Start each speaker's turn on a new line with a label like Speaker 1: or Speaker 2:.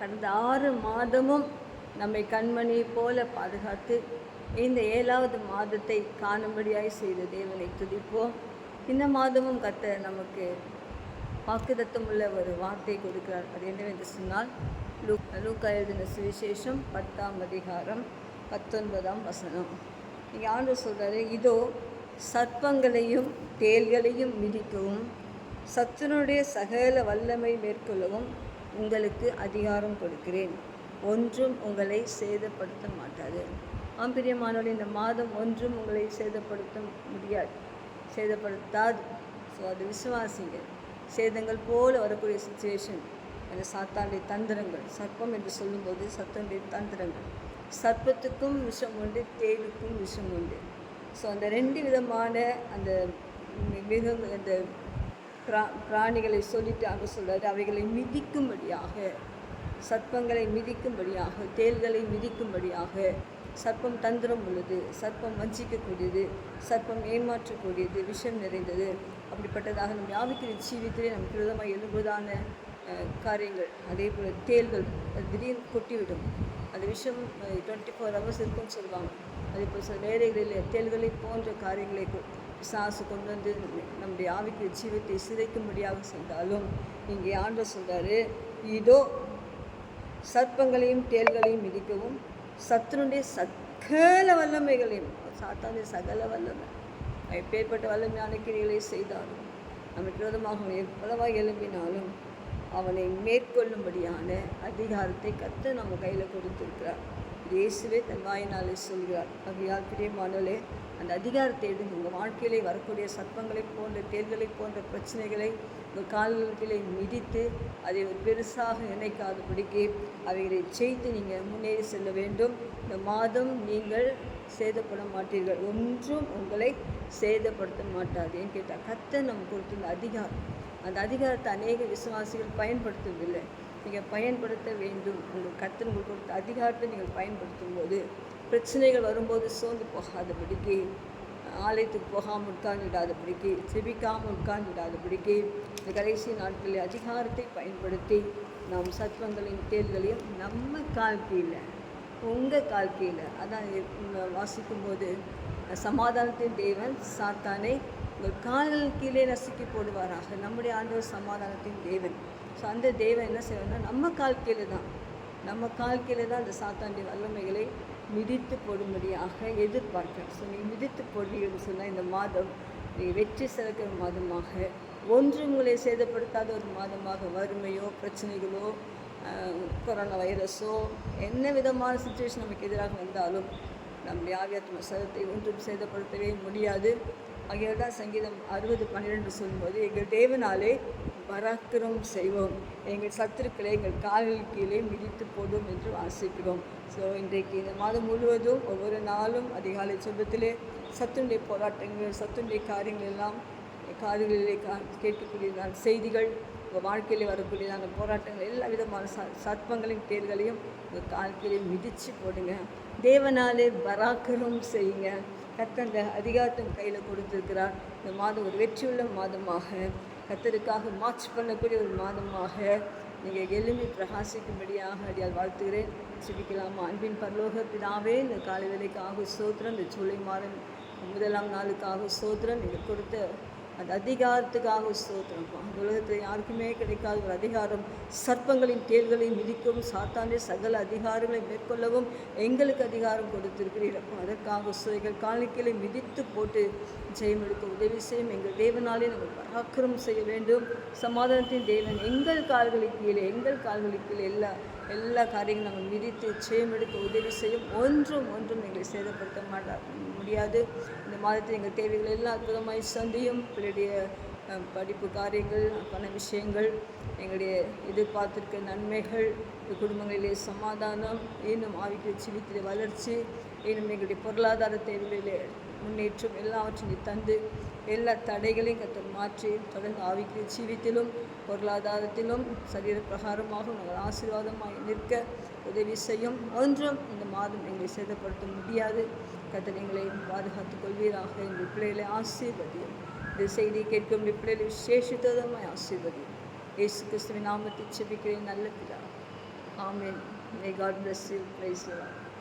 Speaker 1: கடந்த 6 மாதமும் நம்மை கண்மணியை போல பாதுகாத்து இந்த 7வது மாதத்தை காணும்படியாய் செய்த தேவனை துதிப்போம். இந்த மாதமும் கர்த்தர் நமக்கு வாக்குத்தத்தம் உள்ள ஒரு வார்த்தை கொடுக்கிறார். அது என்னவென்று சொன்னால், லூக்கா எழுதின சுவிசேஷம் 10ஆம் அதிகாரம் 19ஆம் வசனம். இங்கே ஆண்டவர் சொல்கிறாரு, இதோ சர்ப்பங்களையும் தேள்களையும் மிதிக்கவும் சத்துருடைய சகல வல்லமை மேற்கொள்ளவும் உங்களுக்கு அதிகாரம் கொடுக்கிறேன், ஒன்றும் உங்களை சேதப்படுத்த மாட்டாது. பிரியமானவர்களே, இந்த மாதம் ஒன்றும் உங்களை சேதப்படுத்த முடியாது, சேதப்படுத்தாது. ஸோ அது விசுவாசிங்க. சேதங்கள் போல வரக்கூடிய சுச்சுவேஷன், அந்த சாத்தானுடைய தந்திரங்கள், சர்ப்பம் என்று சொல்லும்போது சத்தனுடைய தந்திரங்கள், சர்ப்பத்துக்கும் விஷம் உண்டு, தேளுக்கும் விஷம் உண்டு. ஸோ அந்த 2 விதமான அந்த மிருகங்கள், அந்த பிராணிகளை சொல்லிட்டு அங்கே சொல்கிறாரு, அவைகளை மிதிக்கும்படியாக, சர்ப்பங்களை மிதிக்கும்படியாக, தேள்களை மிதிக்கும்படியாக. சர்ப்பம் தந்திரம் உள்ளது, சர்ப்பம் வஞ்சிக்கக்கூடியது, சர்ப்பம் ஏமாற்றக்கூடியது, விஷம் நிறைந்தது. அப்படிப்பட்டதாக நம் ஆவிக்குரிய ஜீவியத்திலே நமக்கு விரோதமாக எழும்புவதான காரியங்கள். அதே போல் தேள்கள் திடீர்னு கொட்டிவிடும். அந்த விஷம் 24 hours இருக்குன்னு சொல்லுவாங்க. அதே போல் சில நேரங்களில் தேள்களை போன்ற காரியங்களை பிசாசு கொண்டு வந்து நம்முடைய ஆவிக்குரிய ஜீவத்தை சிதைக்கும்படியாக செய்தாலும், இங்கே ஆண்டவர் சொல்கிறாரு, இதோ சர்ப்பங்களையும் தேள்களையும் மிதிக்கவும் சத்துருடைய சகல வல்லமைகளையும், சாத்தானுடைய சகல வல்லமை, எப்பேற்பட்ட வல்லமையான கிரியைகளை செய்தாலும், நமக்கு விரோதமாக எவ்வளவாக எழும்பினாலும் அவனை மேற்கொள்ளும்படியான அதிகாரத்தை கர்த்தர் நம்ம கையில் கொடுத்திருக்கிறார். இயேசுவே தன் வாயினாலே சொல்கிறார். ஆகையால் பிரியமானவர்களே, அந்த அதிகாரத்தை எடுங்க. உங்கள் வாழ்க்கையிலே வரக்கூடிய சர்ப்பங்களை போன்ற, தேள்களை போன்ற பிரச்சனைகளை உங்கள் கால்களிலே மிதித்து அதை ஒரு பெருசாக நினைக்காதபடிக்கு அவைகளை ஜெயித்து நீங்கள் முன்னேறி செல்ல வேண்டும். இந்த மாதம் நீங்கள் சேதப்பட மாட்டீர்கள், ஒன்றும் உங்களை சேதப்படுத்த மாட்டாது. ஏன்னு கேட்டால் கர்த்தர் நம்ம கொடுத்துள்ள அதிகாரம், அந்த அதிகாரத்தை அநேக விசுவாசிகள் பயன்படுத்துவதில்லை. நீங்கள் பயன்படுத்த வேண்டும். உங்கள் கர்த்தர் உங்களுக்கு கொடுத்த அதிகாரத்தை நீங்கள் பயன்படுத்தும் போது பிரச்சனைகள் வரும்போது சோர்ந்து போகாதபடிக்கு, ஆலயத்துக்கு போகாமல் உட்கார்ந்துடாதபடிக்கு, செபிக்காமல் உட்கார்ந்துடாதபடிக்கு, இந்த கடைசி நாட்களில் அதிகாரத்தை பயன்படுத்தி நாம் சர்ப்பங்களையும் தேள்களையும் நம்ம கால் கீழே, உங்கள் கால் கீழே, அதான் வாசிக்கும்போது, சமாதானத்தின் தேவன் சாத்தானை உங்கள் கால்கள் கீழே நசுக்கி போடுவாராக. நம்முடைய ஆண்டவர் சமாதானத்தின் தேவன். ஸோ அந்த தேவன் என்ன செய்வார்னா, நம்ம கால் கீழே தான், நம்ம கால் கீழே தான் அந்த சாத்தானுடைய வல்லமைகளை மிதித்து போடும்படியாக எதிர்பார்க்கிறேன். ஸோ நீங்கள் மிதித்து போடுவீங்கன்னு சொன்னால் இந்த மாதம் நீங்கள் வெற்றி சிறக்கிற மாதமாக, ஒன்று உங்களை சேதப்படுத்தாத ஒரு மாதமாக, வறுமையோ பிரச்சனைகளோ கொரோனா வைரஸோ என்ன விதமான சுச்சுவேஷன் நமக்கு எதிராக வந்தாலும் நம்முடைய ஆவியாத்ம சரத்தை ஒன்றும் சேதப்படுத்தவே முடியாது. ஆகியோர் தான் சங்கீதம் 60:12 சொல்லும்போது, எங்கள் தேவனாலே பராக்கிரம் செய்வோம், எங்கள் சத்துருக்களை எங்கள் கால்கள் கீழே மிதித்து போடும் என்று வாசிக்கிறோம். ஸோ இன்றைக்கு இந்த மாதம் முழுவதும் ஒவ்வொரு நாளும் அதிகாலை ஜெபத்திலே சத்துருடைய போராட்டங்கள், சத்துருடைய காரியங்கள் எல்லாம் காதுகளிலே கேட்கக்கூடியதான செய்திகள், உங்கள் வாழ்க்கையில் வரக்கூடியதான போராட்டங்கள், எல்லா விதமான சர்ப்பங்களையும் தேள்களையும் உங்கள் கால்கீழே மிதித்து போடுங்க. தேவனாலே பராக்கிரம் செய்யுங்க. கர்த்தர் அந்த அதிகாரத்தை கையில் கொடுத்திருக்கிறார். இந்த மாதம் ஒரு வெற்றியுள்ள மாதமாக, கர்த்தருக்காக மார்ச் பண்ணக்கூடிய ஒரு மாதமாக நீங்கள் எழும்பி பிரகாசிக்கும்படியாக அடியால் வாழ்த்துகிறேன். ஜெபிக்கலாமா? அன்பின் பரலோக பிதாவே, இந்த காலை வேளைக்காக ஸ்தோத்திரம், இந்த ஜூலை மாதம் 1ஆம் நாளுக்காக ஸ்தோத்திரம், நீங்கள் கொடுத்த அந்த அதிகாரத்துக்காக ஸ்தோத்திரம்ப்பா. அந்த உலகத்தில் யாருக்குமே கிடைக்காத ஒரு அதிகாரம், சர்ப்பங்களின் தேள்களையும் மிதிக்கவும் சாத்தானுடைய சகல அதிகாரங்களை மேற்கொள்ளவும் எங்களுக்கு அதிகாரம் கொடுத்திருக்கிறீரப்பா. அதற்காக எங்கள் கால்களை மிதித்து போட்டு ஜெயம் எடுக்க உதவி செய்யும். எங்கள் தேவனாலே நாங்கள் பராக்கிரமம் செய்ய வேண்டும். சமாதானத்தின் தேவன் எங்கள் கால்களுக்கு கீழே, எங்கள் கால்களுக்கு கீழே எல்லா காரியங்களும் நாங்கள் மிதித்து ஜெயம் எடுக்க உதவி செய்யும். ஒன்றும் எங்களை சேதப்படுத்த முடியாது. இந்த மாதத்தில் எங்கள் தேவைகள் எல்லாம் அற்புதமாய் சந்தியும். பிள்ளைடைய படிப்பு காரியங்கள், பண விஷயங்கள், எங்களுடைய எதிர்பார்த்திருக்க நன்மைகள், குடும்பங்களிலே சமாதானம், இன்னும் ஆவிக்குரிய ஜீவியத்திலே வளர்ச்சி, இன்னும் எங்களுடைய பொருளாதார தேவைகளிலே முன்னேற்றம் எல்லாவற்றையும் தந்து எல்லா தடைகளையும் கர்த்தர் மாற்றி தொடர்ந்து ஆவிக்குரிய ஜீவியத்திலும் பொருளாதாரத்திலும் சரீர பிரகாரமாக நாங்கள் ஆசீர்வாதமாக நிற்க உதவி செய்யும். ஒன்றும் இந்த மாதம் எங்களை சேதப்படுத்த முடியாது. கர்த்தர் எங்களை பாதுகாத்துக் கொள்வீராக. எங்கள் பிள்ளைகளை ஆசீர்வதியும். இந்த செய்தியை கேட்கும் பிள்ளைகளை விசேஷித்தமாய் ஆசீர்வதியும். இயேசு கிறிஸ்துவின் நாமத்தில் ஜெபிக்கிறேன் நல்ல பிதாவே. ஆமென். May God bless you. Praise the Lord.